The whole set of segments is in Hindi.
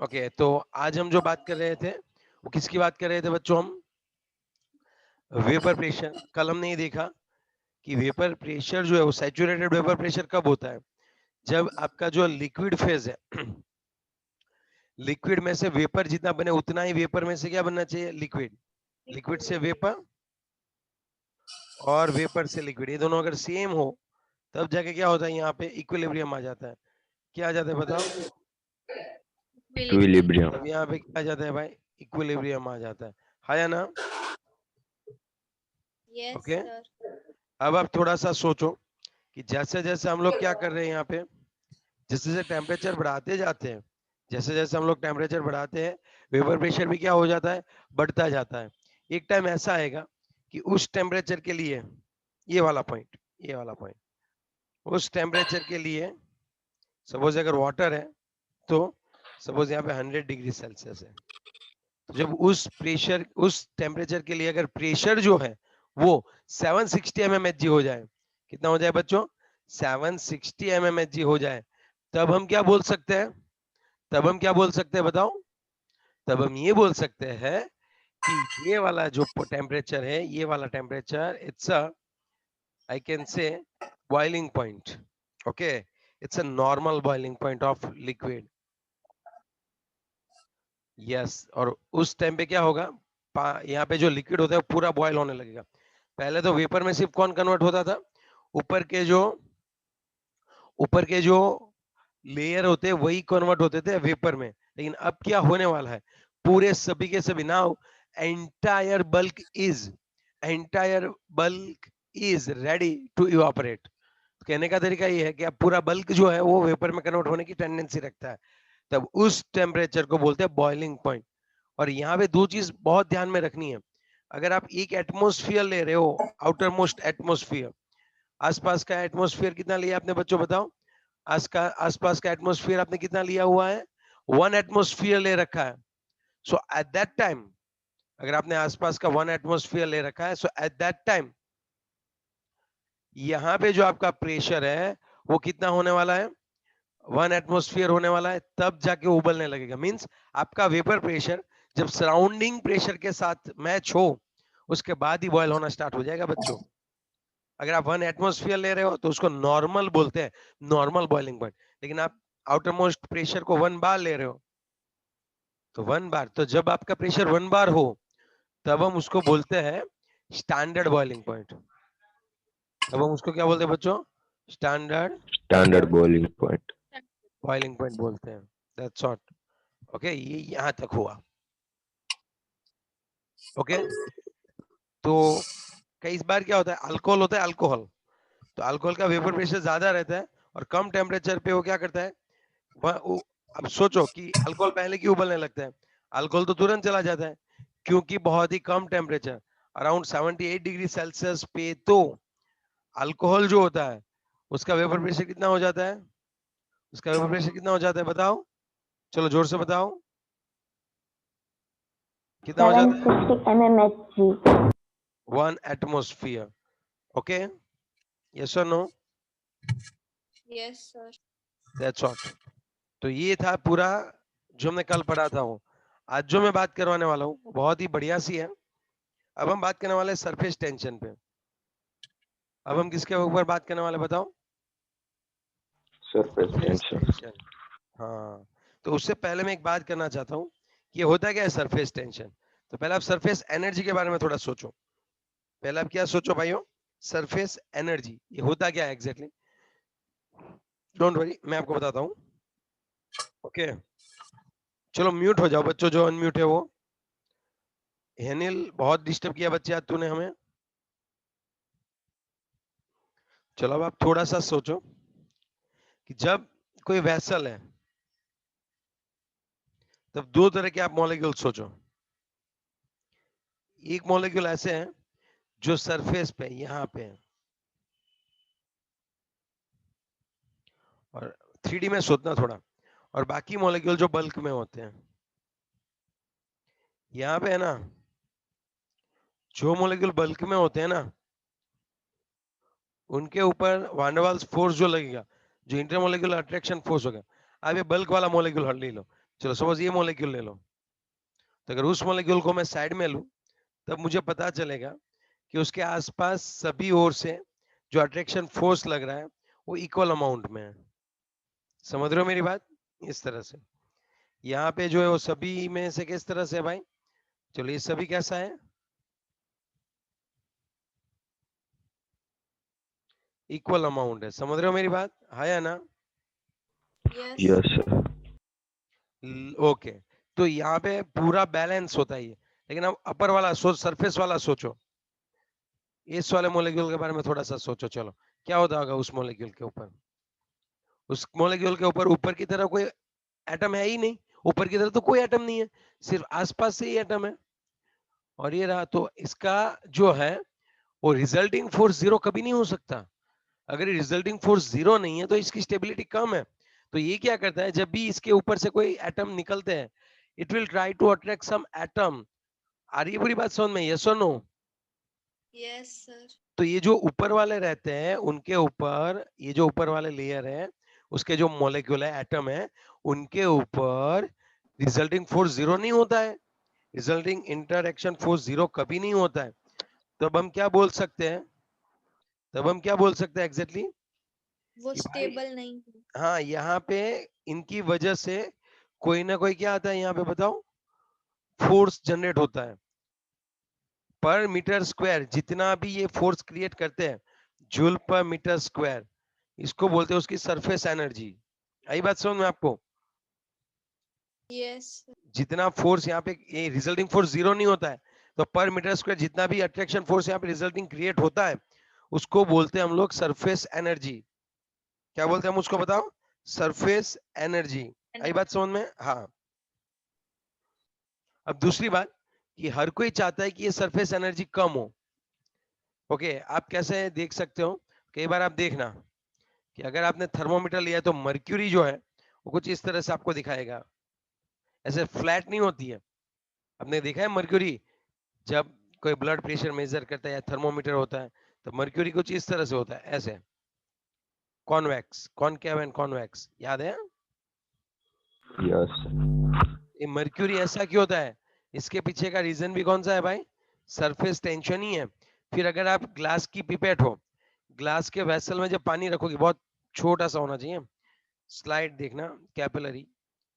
ओके, तो आज हम जो बात कर रहे थे वो किसकी बात कर रहे थे बच्चों? हम वेपर प्रेशर। कल हमने ये देखा कि वेपर प्रेशर जो है वो सैचुरेटेड वेपर प्रेशर कब होता है? जब आपका जो लिक्विड फेज है लिक्विड में से वेपर जितना बने उतना ही वेपर में से क्या बनना चाहिए? लिक्विड। लिक्विड से वेपर और वेपर से लिक्विड, ये दोनों अगर सेम हो तब जाके क्या होता है? यहाँ पे इक्विलिब्रियम आ जाता है। क्या आ जाता है बताओ? इक्विलिब्रियम। तब यहाँ पे क्या आ जाता है भाई? इक्विलिब्रियम आ जाता है या ना? Yes okay, sir. अब आप थोड़ा सा सोचो कि जैसे जैसे हम लोग क्या कर रहे हैं यहाँ पे, जैसे जैसे टेम्परेचर बढ़ाते जाते हैं, जैसे जैसे हम लोग टेम्परेचर बढ़ाते हैं वेपर प्रेशर भी क्या हो जाता है? बढ़ता जाता है। एक टाइम ऐसा आएगा कि उस टेम्परेचर के लिए, ये वाला पॉइंट, ये वाला पॉइंट, उस टेम्परेचर के लिए सपोज अगर वाटर है तो सपोज यहाँ पे 100 डिग्री सेल्सियस है, तो जब उस प्रेशर, उस टेम्परेचर के लिए अगर प्रेशर जो है वो 760 mmHg हो जाए, कितना हो जाए बच्चों? 760 mmHg हो जाए, तब हम क्या बोल सकते हैं? तब हम क्या बोल सकते हैं बताओ? तब हम ये बोल सकते हैं कि ये वाला जो टेम्परेचर है, ये वाला temperature, it's a, I can say boiling point. Okay, it's a normal boiling point of liquid. Yes, और उस टाइम पे क्या होगा? यहाँ पे जो लिक्विड होता है पूरा बॉयल होने लगेगा। पहले तो वेपर में सिर्फ कौन कन्वर्ट होता था? ऊपर के जो, ऊपर के जो लेयर होते हैं वही कन्वर्ट होते थे वेपर में, लेकिन अब क्या होने वाला है? पूरे सभी के सभी, now entire bulk is, entire bulk is ready to evaporate. कहने का तरीका ये है कि अब पूरा बल्क जो है वो वेपर में कन्वर्ट होने की टेंडेंसी रखता है, तब उस टेम्परेचर को बोलते हैं बॉइलिंग पॉइंट। और यहाँ पे दो चीज बहुत ध्यान में रखनी है। अगर आप एक एटमोस्फियर ले रहे हो, आउटर मोस्ट एटमोस्फियर, आसपास का एटमोस्फियर कितना लिया आपने बच्चों बताओ? आसपास का एटमोस्फियर आपने कितना लिया हुआ है? 1 एटमोस्फियर ले रखा है। सो एट दैट टाइम, अगर आपने आसपास का 1 एटमोस्फियर ले रखा है, सो एट दैट टाइम यहाँ पे जो आपका प्रेशर है वो कितना होने वाला है? 1 एटमोस्फियर होने वाला है, तब जाके उबलने लगेगा। मींस आपका वेपर प्रेशर जब सराउंडिंग प्रेशर के साथ मैच हो उसके बाद ही बॉयल होना स्टार्ट हो जाएगा बच्चों। अगर आप 1 एटमोस्फियर ले रहे हो तो उसको नॉर्मल बोलते हैं, नॉर्मल बॉइलिंग पॉइंट। लेकिन आप आउटर मोस्ट प्रेशर को 1 बार ले रहे हो, तो 1 बार, तो जब आपका प्रेशर 1 बार हो तब हम उसको बोलते हैं स्टैंडर्ड बॉइलिंग पॉइंट। तब हम उसको क्या बोलते हैं बच्चों? Standard standard boiling point. Boiling point बोलते हैं। That's ought. ओके, ये यहां तक हुआ। ओके, तो कई बार क्या होता है, अल्कोहल होता है, अल्कोहल, तो अल्कोहल का वेपर प्रेशर ज्यादा रहता है और कम टेम्परेचर पे वो क्या करता है, अब सोचो कि अल्कोहल पहले क्यों उबलने लगता है? अल्कोहल तो तुरंत चला जाता है क्योंकि बहुत ही कम टेम्परेचर, अराउंड 78 डिग्री सेल्सियस पे तो अल्कोहल जो होता है उसका वेपर प्रेशर कितना हो जाता है? उसका वेपर प्रेशर कितना हो जाता है बताओ? चलो जोर से बताओ, कितना हो जाता है? 760 mmHg. 1 एटमोस्फियर। ओके, यस और no? Yes sir. That's out. तो ये था पूरा जो हमने कल पढ़ा था। वो आज जो मैं बात करवाने वाला हूँ बहुत ही बढ़िया सी है। अब हम बात करने वाले हैं सरफेस टेंशन पे। अब हम किसके ऊपर बात करने वाले बताओ? Surface surface tension. टेंशन। हाँ, तो उससे पहले मैं एक बात करना चाहता हूँ कि ये होता क्या है सरफेस टेंशन। तो पहले आप सरफेस एनर्जी के बारे में थोड़ा सोचो। पहले आप क्या सोचो भाइयों? सरफेस एनर्जी ये होता क्या है एग्जैक्टली? डोंट वरी, मैं आपको बताता हूँ। ओके, चलो म्यूट हो जाओ बच्चों, जो अनम्यूट है वो। हेनिल, बहुत डिस्टर्ब किया बच्चे आज तूने हमें। चलो अब आप थोड़ा सा सोचो कि जब कोई वेसल है तब दो तरह के आप मॉलिक्यूल सोचो। एक मॉलिक्यूल ऐसे हैं जो सरफेस पे यहाँ पे है, और 3D में सोचना थोड़ा, और बाकी मॉलिक्यूल जो बल्क में होते हैं यहाँ पे है ना। जो मॉलिक्यूल बल्क में होते हैं ना उनके ऊपर वांडरवाल्स फोर्स जो लगेगा, जो इंटरमोलिक्यूलर अट्रैक्शन फोर्स होगा। अब ये बल्क वाला मॉलिक्यूल ले लो, चलो सपोज ये मॉलिक्यूल ले लो, तो अगर उस मॉलिक्यूल को मैं साइड में लूं तब मुझे पता चलेगा कि उसके आसपास सभी ओर से जो अट्रैक्शन फोर्स लग रहा है वो इक्वल अमाउंट में है। समझ रहे हो मेरी बात? इस तरह से यहाँ पे जो है वो सभी में से किस तरह से है भाई? चलो ये सभी कैसा है? इक्वल अमाउंट है। समझ रहे हो मेरी बात? है या ना? Yes. Yes, sir. ओके, तो यहाँ पे पूरा बैलेंस होता है ये। लेकिन अब अपर वाला सोच, सरफेस वाला सोचो, इस वाले मॉलिक्यूल के बारे में थोड़ा सा सोचो। चलो क्या होता होगा उस मॉलिक्यूल के ऊपर? उस मॉलिक्यूल के ऊपर ऊपर की तरफ कोई एटम है ही नहीं, ऊपर की तरफ तो कोई एटम नहीं है, सिर्फ आसपास से ही एटम है। और ये रहा, तो इसका जो है वो रिजल्टिंग फोर्स जीरो कभी नहीं हो सकता। अगर रिजल्टिंग फोर्स जीरो नहीं है तो इसकी स्टेबिलिटी कम है। तो ये क्या करता है, जब भी इसके ऊपर से कोई एटम निकलते हैं, it will try to attract some atom. आ रही है पूरी बात समझ में? यस और नो? Yes, sir. तो ये जो ऊपर वाले रहते हैं उनके ऊपर, ये जो ऊपर वाले लेयर है उसके जो मॉलिक्यूल है, एटम है, उनके ऊपर रिजल्टिंग फोर्स जीरो नहीं होता है। रिजल्टिंग इंटरएक्शन फोर्स जीरो कभी नहीं होता है। तब हम क्या बोल सकते हैं? तब हम क्या बोल सकते हैं एग्जैक्टली? वो स्टेबल नहीं है। हाँ, यहाँ पे इनकी वजह से कोई ना कोई क्या आता है यहाँ पे, बताओ? फोर्स जनरेट होता है पर मीटर स्क्वायर। जितना भी ये फोर्स क्रिएट करते हैं, जूल पर मीटर स्क्वायर, इसको बोलते हैं उसकी सरफेस एनर्जी। आई बात समझ में आपको? Yes, sir. जितना फोर्स यहाँ पे, ये रिजल्टिंग फोर्स जीरो नहीं होता है, तो पर मीटर स्क्वायर जितना भी अट्रैक्शन फोर्स यहाँ पे रिजल्टिंग क्रिएट होता है उसको बोलते हैं हम लोग सरफेस एनर्जी। क्या बोलते हैं हम उसको, बताओ? Surface energy. आई बात समझ में? हाँ। अब दूसरी बात कि हर कोई चाहता है कि ये सरफेस एनर्जी कम हो। ओके, आप कैसे देख सकते हो? कई बार आप देखना कि अगर आपने थर्मोमीटर लिया है तो मर्क्यूरी जो है वो कुछ इस तरह से आपको दिखाएगा, ऐसे फ्लैट नहीं होती है। आपने देखा है मर्क्यूरी जब कोई ब्लड प्रेशर मेजर करता है या थर्मोमीटर होता है तो मर्क्यूरी कुछ इस तरह से होता है, ऐसे कॉन्वेक्स, कॉनकेव एंड कॉन्वेक्स, याद है? Yes, sir. ये मर्क्यूरी ऐसा क्यों होता है? इसके पीछे का रीजन भी कौन सा है भाई? सरफेस टेंशन ही है। फिर अगर आप ग्लास की पिपेट हो, ग्लास के वेसल में जब पानी रखोगे, बहुत छोटा सा होना चाहिए, स्लाइड देखना, कैपिलरी,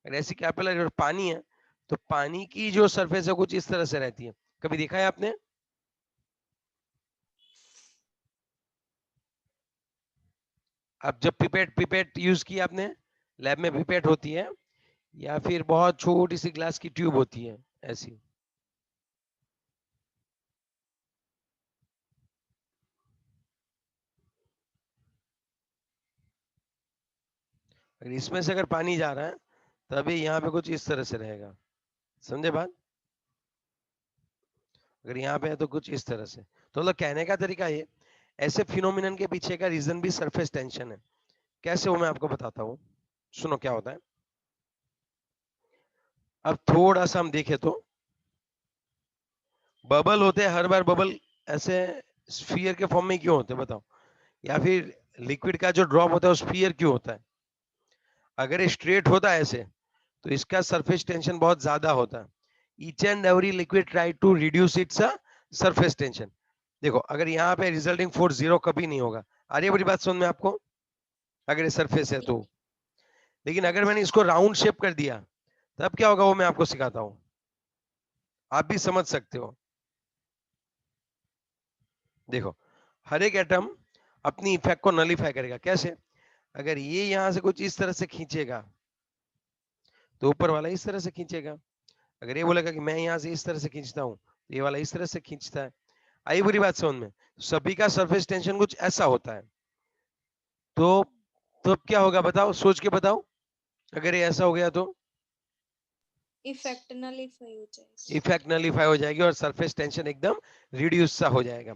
अगर ऐसी कैपिलरी और पानी है तो पानी की जो सरफेस है कुछ इस तरह से रहती है। कभी देखा है आपने? अब जब पिपेट पिपेट यूज की आपने, लैब में पिपेट होती है या फिर बहुत छोटी सी ग्लास की ट्यूब होती है ऐसी, अगर इसमें से अगर पानी जा रहा है तभी यहाँ पे कुछ इस तरह से रहेगा। समझे बात? अगर यहाँ पे है तो कुछ इस तरह से। तो मतलब कहने का तरीका ये, ऐसे फिनोमिनन के पीछे का रीजन भी सरफेस टेंशन है। कैसे वो मैं आपको बताता हूँ, सुनो क्या होता है। अब थोड़ा सा हम देखें तो बबल होते हैं, हर बार बबल ऐसे स्फीयर के फॉर्म में क्यों होते हैं बताओ? या फिर लिक्विड का जो ड्रॉप होता है वो स्फीयर क्यों होता है? अगर ये स्ट्रेट होता है ऐसे तो इसका सरफेस टेंशन बहुत ज्यादा होता है। Each and every liquid try to reduce its surface tension. देखो अगर यहाँ पे रिजल्टिंग फोर्स जीरो कभी नहीं होगा। आ रही है बड़ी बात समझ में आपको? अगर ये सरफेस है तो। लेकिन अगर मैंने इसको राउंड शेप कर दिया तब क्या होगा वो मैं आपको सिखाता हूं, आप भी समझ सकते हो। देखो हर एक एटम अपनी इफेक्ट को नलीफाई करेगा। कैसे? अगर ये यहां से कुछ इस तरह से खींचेगा तो ऊपर वाला इस तरह से खींचेगा। अगर ये बोलेगा कि मैं यहां से इस तरह से खींचता हूं तो ये वाला इस तरह से खींचता है। आई बुरी बात समझ में? सभी का सरफेस टेंशन कुछ ऐसा होता है। तो अब क्या होगा बताओ, सोच के बताओ। अगर ये ऐसा हो गया तो इफेक्ट नलीफाई हो जाएगा। इफेक्ट नलीफाई हो जाएगी और सरफेस टेंशन एकदम रिड्यूस सा हो जाएगा।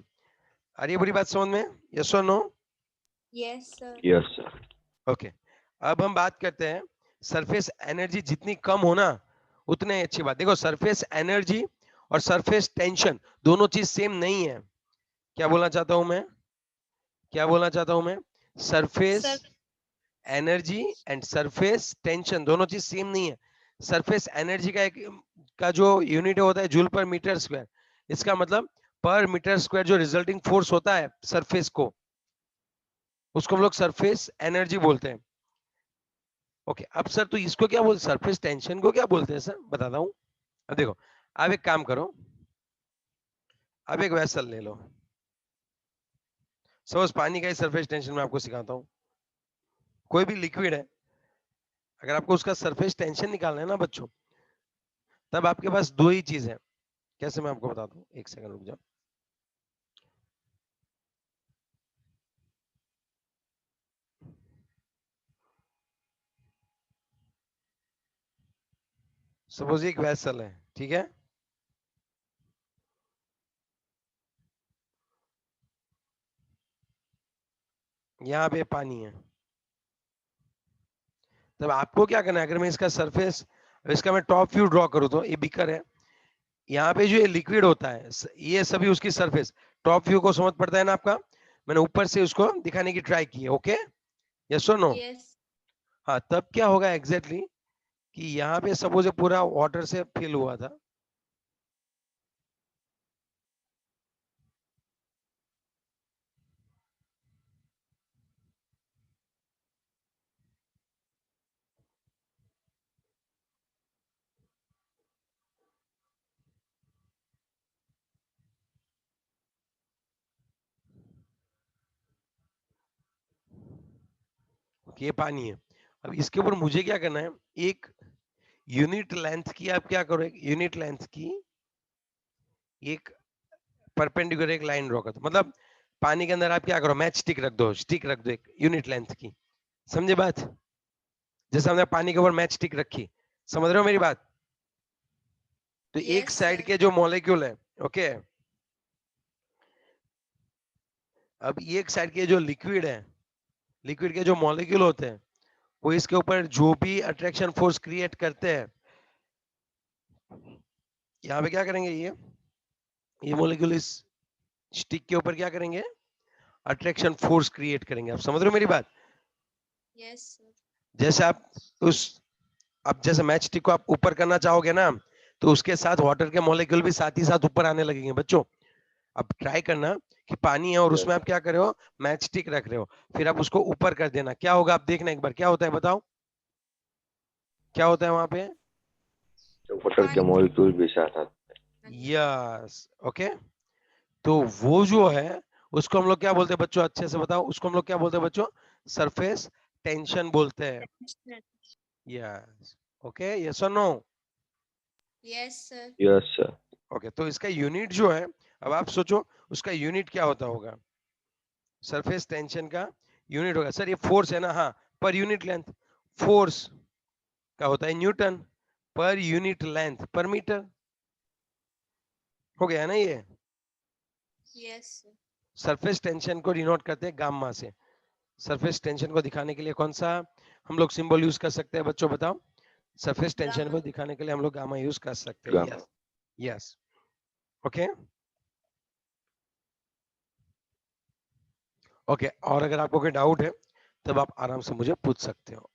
अरे बुरी बात समझ में? यस और no? Yes, sir. Yes, sir. Okay, अब हम बात करते हैं सरफेस एनर्जी जितनी कम हो ना उतने अच्छी बात। देखो सरफेस एनर्जी और सरफेस टेंशन दोनों चीज सेम नहीं है। क्या बोलना चाहता हूं मैं? क्या बोलना चाहता हूं मैं? Surface Sir, energy and surface tension दोनों चीज सेम नहीं है। सरफेस एनर्जी का जो यूनिट होता है जूल पर मीटर स्क्वायर। इसका मतलब पर मीटर स्क्वायर जो रिजल्टिंग फोर्स होता है सरफेस को, उसको हम लोग सरफेस एनर्जी बोलते हैं। ओके, अब सर तो इसको क्या बोलते, सरफेस टेंशन को क्या बोलते हैं सर, बताता हूं। अब देखो, आप एक काम करो, अब एक वेसल ले लो, सपोज पानी का ही सरफेस टेंशन मैं आपको सिखाता हूँ। कोई भी लिक्विड है, अगर आपको उसका सरफेस टेंशन निकालना है ना बच्चों, तब आपके पास दो ही चीज है। कैसे, मैं आपको बताता हूँ, एक सेकंड रुक जाओ। सपोज एक वेसल है, ठीक है, यहाँ पे पानी है। तब आपको क्या करना है, अगर मैं इसका सरफेस, इसका मैं टॉप व्यू ड्रॉ करूँ, तो ये बीकर है, यहाँ पे जो ये लिक्विड होता है ये सभी उसकी सरफेस, टॉप व्यू को समझ पड़ता है ना आपका, मैंने ऊपर से उसको दिखाने की ट्राई की है। ओके, यस और नो? यस। हाँ, तब क्या होगा एग्जैक्टली कि यहाँ पे सपोज पूरा वाटर से फिल हुआ था, ये पानी है। अब इसके ऊपर मुझे क्या करना है, एक यूनिट लेंथ की, आप क्या करो, एक यूनिट लेंथ की एक परपेंडिकुलर एक लाइन ड्रॉ कर दो। मतलब पानी के अंदर आप क्या करो, मैच स्टिक रख दो, स्टिक रख दो एक यूनिट लेंथ की, समझे बात? जैसे हमने पानी के ऊपर मैच स्टिक रखी, समझ रहे हो मेरी बात? तो एक यस साइड सर। के जो मॉलिक्यूल है, ओके, अब एक साइड के जो लिक्विड है, लिक्विड के जो मॉलिक्यूल होते हैं, वो इसके ऊपर जो भी अट्रैक्शन फोर्स क्रिएट करते हैं, यहाँ पे क्या करेंगे, ये मॉलिक्यूल इस स्टिक के ऊपर क्या करेंगे, अट्रैक्शन फोर्स क्रिएट करेंगे। आप समझ रहे हो मेरी बात? Yes sir. जैसे आप उस, अब जैसे मैच स्टिक को आप ऊपर करना चाहोगे ना, तो उसके साथ वाटर के मॉलिक्यूल भी साथ ही साथ ऊपर आने लगेंगे बच्चों। अब ट्राई करना कि पानी है और उसमें आप क्या कर रहे हो, मैच स्टिक रख रहे हो, फिर आप उसको ऊपर कर देना, क्या होगा आप देखना एक बार, क्या होता है बताओ, क्या होता है वहां पे? वाटर के मॉलिक्यूल भी साथ आते यस, ओके। तो वो जो है, उसको हम लोग क्या बोलते हैं बच्चों, अच्छे से बताओ, उसको हम लोग क्या बोलते हैं बच्चों, सरफेस टेंशन बोलते हैं। यस, ओके, यस और नो? Yes sir. हैं। Yes sir. ओके, तो इसका यूनिट जो है, अब आप सोचो उसका यूनिट क्या होता होगा, सरफेस टेंशन का यूनिट होगा सर, ये फोर्स है ना, हाँ, पर यूनिट लेंथ, फोर्स का होता है न्यूटन, पर यूनिट लेंथ पर मीटर, हो गया ना ये? Yes sir. सरफेस टेंशन को डिनोट करते हैं गामा से। सरफेस टेंशन को दिखाने के लिए कौन सा हम लोग सिंबल यूज कर सकते हैं बच्चों, बताओ? सरफेस टेंशन को गामा। दिखाने के लिए हम लोग गामा यूज कर सकते हैं। Gamma. Yes, yes, okay, okay. और अगर आपको कोई डाउट है तब आप आराम से मुझे पूछ सकते हो।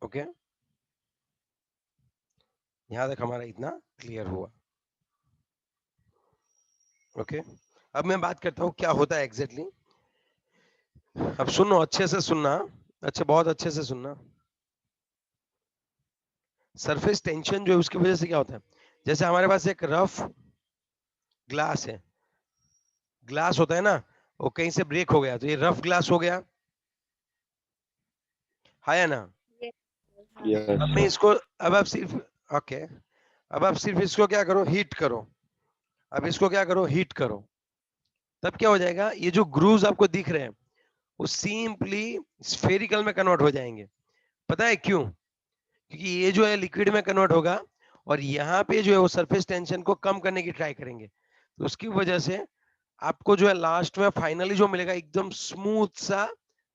ओके, यहां तक हमारा इतना क्लियर हुआ। ओके, अब मैं बात करता हूँ क्या होता है एग्जैक्टली। अब सुनो, अच्छे से सुनना, अच्छा, बहुत अच्छे से सुनना। सरफेस टेंशन जो है उसकी वजह से क्या होता है, जैसे हमारे पास एक रफ ग्लास है, ग्लास होता है ना, वो कहीं से ब्रेक हो गया तो ये रफ ग्लास हो गया, है ना? यस अब मैं सर। इसको, अब आप सिर्फ, ओके, अब आप सिर्फ इसको क्या करो, हीट करो। अब इसको क्या करो, हीट करो, तब क्या हो जाएगा, ये जो ग्रूव्स आपको दिख रहे हैं वो सिंपली स्फेरिकल में कन्वर्ट हो जाएंगे। पता है क्यों? क्योंकि ये जो है लिक्विड में कन्वर्ट होगा, और यहाँ पे जो है वो सरफेस टेंशन को कम करने की ट्राई करेंगे, तो उसकी वजह से आपको जो है लास्ट में फाइनली जो मिलेगा एकदम स्मूथ सा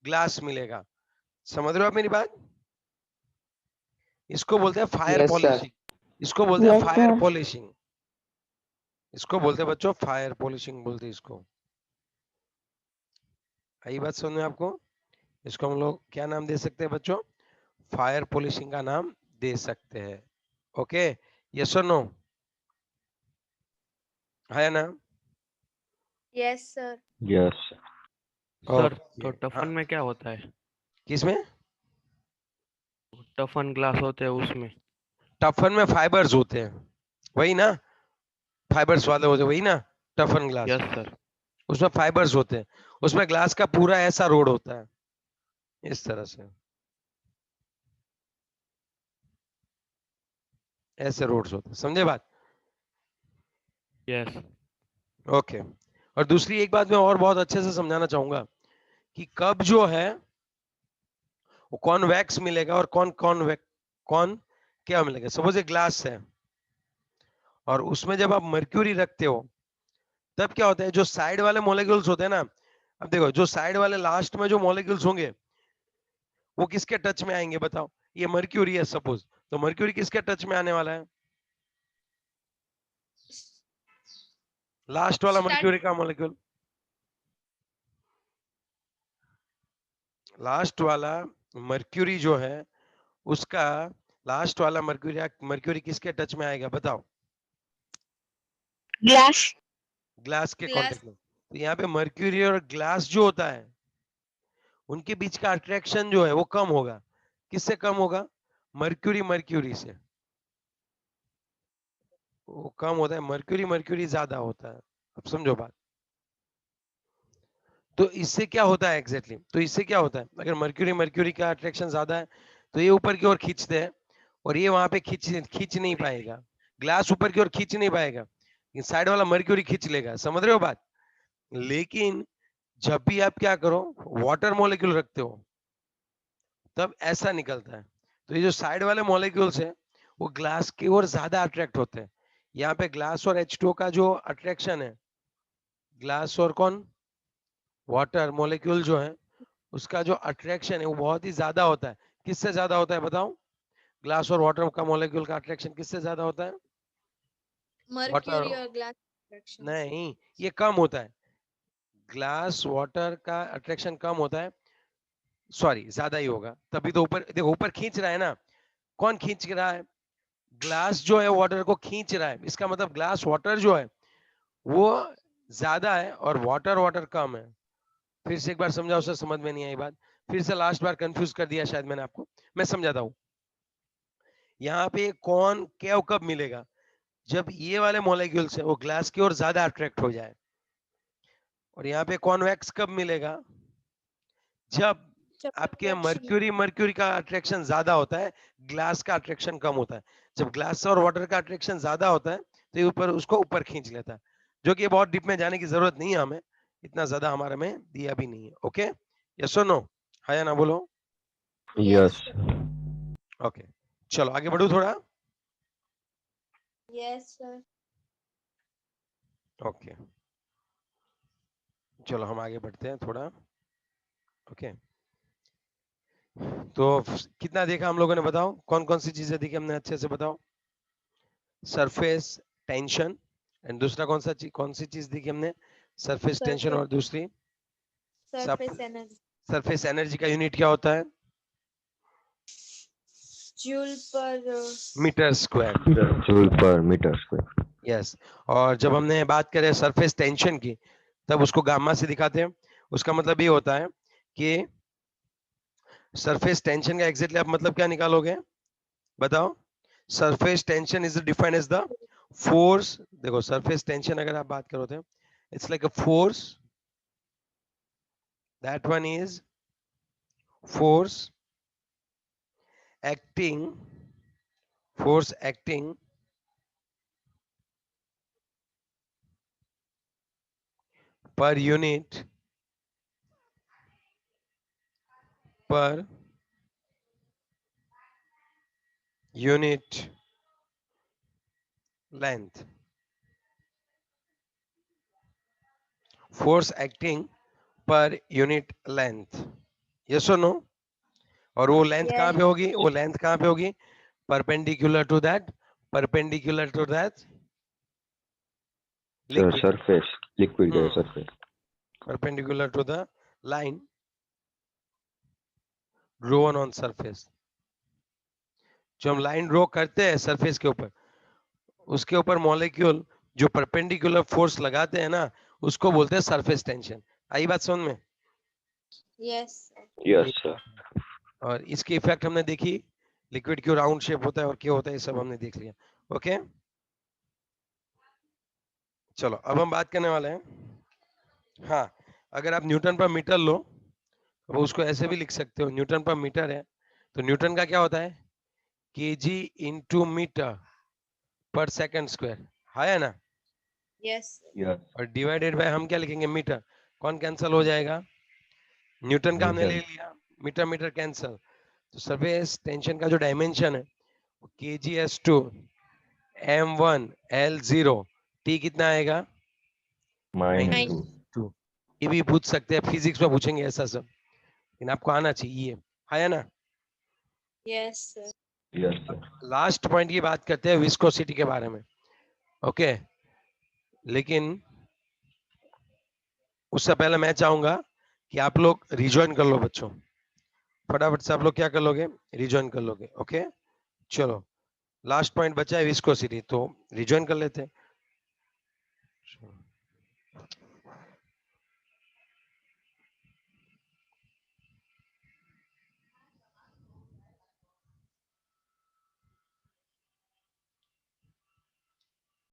ग्लास मिलेगा। समझ रहे हो आप मेरी बात? इसको बोलते हैं फायर यस सर। पॉलिशिंग, इसको बोलते हैं Yes, फायर sir. पॉलिशिंग, इसको बोलते हैं बच्चों फायर पॉलिशिंग बोलते हैं इसको। आई बात समझ में आपको? इसको हम लोग क्या नाम दे सकते हैं बच्चों, फायर पॉलिशिंग का नाम दे सकते हैं। ओके, यस और नो? है ना? Yes, sir. यस सर तो ओके, टफन हाँ, में क्या होता है? किसमें? टफन ग्लास होते हैं उसमें। टफन में फाइबर्स होते हैं, वही ना? फाइबर्स वाले होते हैं, वही ना? टफन ग्लास, यस सर। उसमें फाइबर्स होते हैं, उसमें ग्लास का पूरा ऐसा रोड होता है, इस तरह से, ऐसे रोड्स होते हैं, समझे बात? यस। ओके। और दूसरी एक बात मैं और बहुत अच्छे से समझाना चाहूंगा कि कब जो है वो कॉन्वेक्स मिलेगा और कौन क्या मिलेगा। सपोज एक ग्लास है और उसमें जब आप मर्क्यूरी रखते हो तब क्या होता है, जो साइड वाले मॉलिक्यूल्स होते हैं ना, अब देखो जो साइड वाले लास्ट में जो मॉलिक्यूल्स होंगे वो किसके टच में आएंगे बताओ? ये मर्क्यूरी है सपोज, तो मर्क्यूरी किसके टच में आने वाला है? लास्ट वाला Start. मर्क्यूरी का मॉलिक्यूल, लास्ट वाला मर्क्यूरी जो है उसका लास्ट वाला मर्क्यूरी किसके टच में आएगा बताओ? Glass. ग्लास के Glass. कांटेक्ट में। तो यहाँ पे मर्क्यूरी और ग्लास जो होता है उनके बीच का अट्रैक्शन जो है वो कम होगा। किससे कम होगा? मर्क्यूरी मर्क्यूरी से वो कम होता है, मर्क्यूरी मर्क्यूरी ज्यादा होता है। अब समझो बात। तो इससे क्या होता है एग्जैक्टली तो इससे क्या होता है, अगर मर्क्यूरी मर्क्यूरी का अट्रैक्शन ज्यादा है तो ये ऊपर की ओर खींचते हैं और ये वहां पे खींच नहीं पाएगा, ग्लास ऊपर की ओर खींच नहीं पाएगा, साइड वाला मर्क्यूरी खींच लेगा। समझ रहे हो बात? लेकिन जब भी आप क्या करो, वाटर मॉलिक्यूल रखते हो तब ऐसा निकलता है। तो ये जो साइड वाले मॉलिक्यूल्स हैं वो ग्लास की ओर ज्यादा अट्रैक्ट होते हैं। यहाँ पे ग्लास और H2O का जो अट्रैक्शन है, ग्लास और कौन, वाटर मॉलिक्यूल जो है उसका जो अट्रैक्शन है वो बहुत ही ज्यादा होता है। किससे ज्यादा होता है बताओ? ग्लास और वाटर का मॉलिक्यूल का अट्रैक्शन किससे ज्यादा होता है? Water, Mercury or glass attraction. नहीं, ये कम होता है। ग्लास वाटर का अट्रैक्शन कम होता है, सॉरी ज्यादा ही होगा। तभी तो ऊपर देखो, ऊपर खींच रहा है ना, कौन खींच रहा है? ग्लास जो है वाटर को खींच रहा है, इसका मतलब ग्लास वाटर जो है वो ज्यादा है और वाटर वाटर कम है। फिर से एक बार समझाओ सर, समझ में नहीं आई बात? फिर से लास्ट बार कंफ्यूज कर दिया शायद मैंने आपको, मैं समझाता हूँ। यहाँ पे कौन क्या कब मिलेगा? जब ये वाले मॉलिक्यूल्स है वो ग्लास की ओर ज्यादा अट्रैक्ट हो जाए। और यहाँ पे कॉन्वेक्स कब मिलेगा? जब आपके Attraction. मर्क्यूरी मर्क्यूरी का अट्रैक्शन ज्यादा होता है, ग्लास का अट्रैक्शन कम होता है। जब ग्लास और वाटर का अट्रैक्शन ज्यादा होता है तो ये ऊपर उसको ऊपर खींच लेता है। जो कि बहुत डीप में जाने की जरूरत नहीं है हमें, इतना ज्यादा हमारे में दिया भी नहीं है। ओके, यस और नो? हाँ या ना बोलो? Yes, yes sir. ओके, चलो आगे बढ़ू थोड़ा। Yes, sir. ओके, चलो हम आगे बढ़ते हैं थोड़ा। ओके, तो कितना देखा हम लोगों ने बताओ? कौन कौन सी चीजें देखी हमने अच्छे से बताओ? सरफेस टेंशन, एंड दूसरा कौन सी चीज देखी हमने? Surface tension, Surface. और दूसरी Surface energy. सरफेस एनर्जी का यूनिट क्या होता है? Joule per. Metre square. Joule per metre square yes. और जब हमने बात करें सरफेस टेंशन की तब उसको गामा से दिखाते हैं। उसका मतलब ये होता है कि सरफेस टेंशन का एग्जैक्टली आप मतलब क्या निकालोगे बताओ? Surface tension is defined as the force. देखो सरफेस टेंशन अगर आप बात करो तो it's like a force, that one is force acting force acting per unit length, force acting per unit length, yes or no? और वो लेंथ कहाँ Yes. पे होगी? वो लेंथ कहाँ पे होगी? Perpendicular to that liquid, surface liquid का surface perpendicular to the line drawn on surface. जो हम लाइन ड्रॉ करते हैं सरफेस के ऊपर, उसके ऊपर मॉलिक्यूल जो परपेंडिकुलर फोर्स लगाते हैं ना, उसको बोलते हैं सरफेस टेंशन। आई बात समझ में? Yes, sir. Yes sir. और इसकी इफेक्ट हमने देखी, लिक्विड क्यों राउंड शेप होता है और क्या होता है, ये सब हमने देख लिया। ओके, चलो अब हम बात करने वाले हैं। हाँ, अगर आप न्यूटन पर मीटर लो, तो उसको ऐसे भी लिख सकते हो, न्यूटन पर मीटर है तो न्यूटन का क्या होता है, केजी इंटू मीटर पर सेकंड स्क्वायर, है ना? Yes, sir. यस। और डिवाइडेड बाय हम क्या लिखेंगे, मीटर। कौन कैंसिल हो जाएगा, न्यूटन का हमने ले न्यूटन। लिया, मीटर मीटर कैंसिल। तो सरफेस टेंशन का जो डायमेंशन है kgs2 m1 l0 t कितना आएगा, -2। -2। ये भी पूछ सकते हैं, फिजिक्स में पूछेंगे ऐसा सब, लेकिन आपको आना चाहिए, है ना? Yes, sir. Yes sir. Last point की बात करते हैं विस्कोसिटी के बारे में। ओके, लेकिन उससे पहले मैं चाहूंगा कि आप लोग रिजॉइन कर लो बच्चों, फटाफट से आप लोग क्या कर लोगे, रिजॉइन कर लोगे। ओके, चलो लास्ट पॉइंट बचा है विस्कोसिटी, तो रिजॉइन कर लेते हैं।